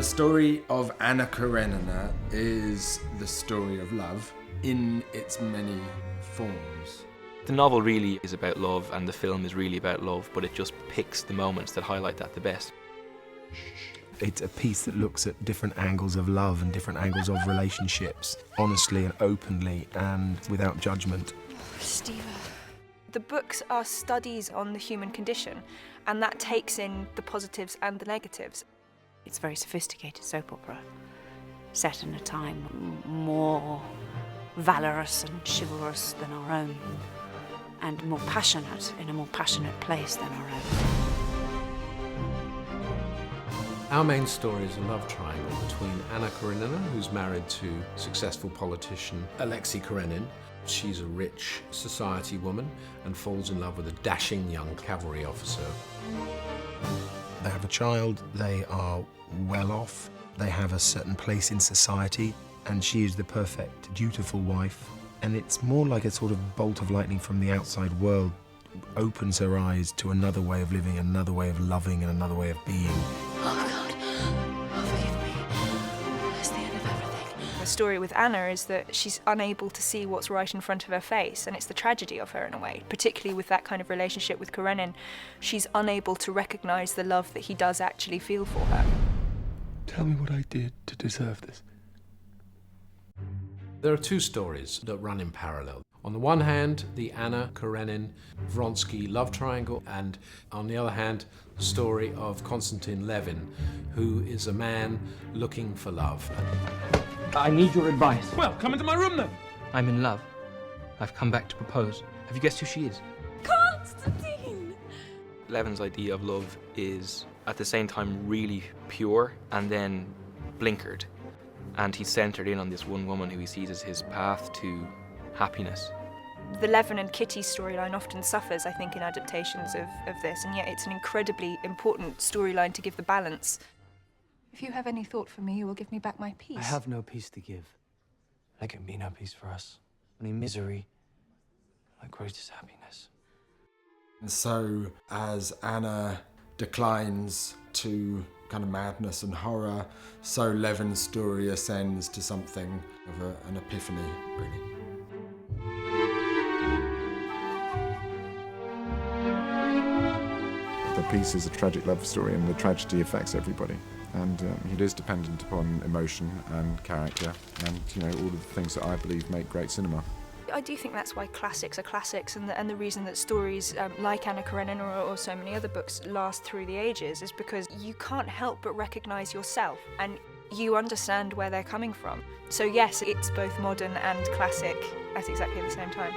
story of Anna Karenina is the story of love in its many forms. The novel really is about love and the film is really about love, but it just picks the moments that highlight that the best. It's a piece that looks at different angles of love and different angles of relationships, honestly and openly and without judgment. Steva. The books are studies on the human condition, and that takes in the positives and the negatives. It's a very sophisticated soap opera, set in a time more valorous and chivalrous than our own, and more passionate, in a more passionate place than our own. Our main story is a love triangle between Anna Karenina, who's married to successful politician Alexei Karenin. She's a rich society woman and falls in love with a dashing young cavalry officer. They have a child, they are well off, they have a certain place in society, and she is the perfect, dutiful wife. And it's more like a sort of bolt of lightning from the outside world, opens her eyes to another way of living, another way of loving, and another way of being. Oh God, oh forgive me. It's the end of everything. The story with Anna is that she's unable to see what's right in front of her face, and it's the tragedy of her in a way, particularly with that kind of relationship with Karenin. She's unable to recognise the love that he does actually feel for her. Tell me what I did to deserve this. There are two stories that run in parallel. On the one hand, the Anna Karenin Vronsky love triangle, and on the other hand, the story of Konstantin Levin, who is a man looking for love. I need your advice. Well, come into my room then. I'm in love. I've come back to propose. Have you guessed who she is? Constantine! Levin's idea of love is at the same time really pure and then blinkered. And he's centred in on this one woman who he sees as his path to happiness. The Levin and Kitty storyline often suffers, I think, in adaptations of this, and yet it's an incredibly important storyline to give the balance. If you have any thought for me, you will give me back my peace. I have no peace to give. There can be no peace for us. Only misery, my greatest happiness. And so, as Anna declines to kind of madness and horror, so Levin's story ascends to something of an epiphany, really. The piece is a tragic love story, and the tragedy affects everybody. And it is dependent upon emotion and character and, all of the things that I believe make great cinema. I do think that's why classics are classics, and the reason that stories like Anna Karenina or so many other books last through the ages is because you can't help but recognise yourself, and you understand where they're coming from. So yes, it's both modern and classic at exactly the same time.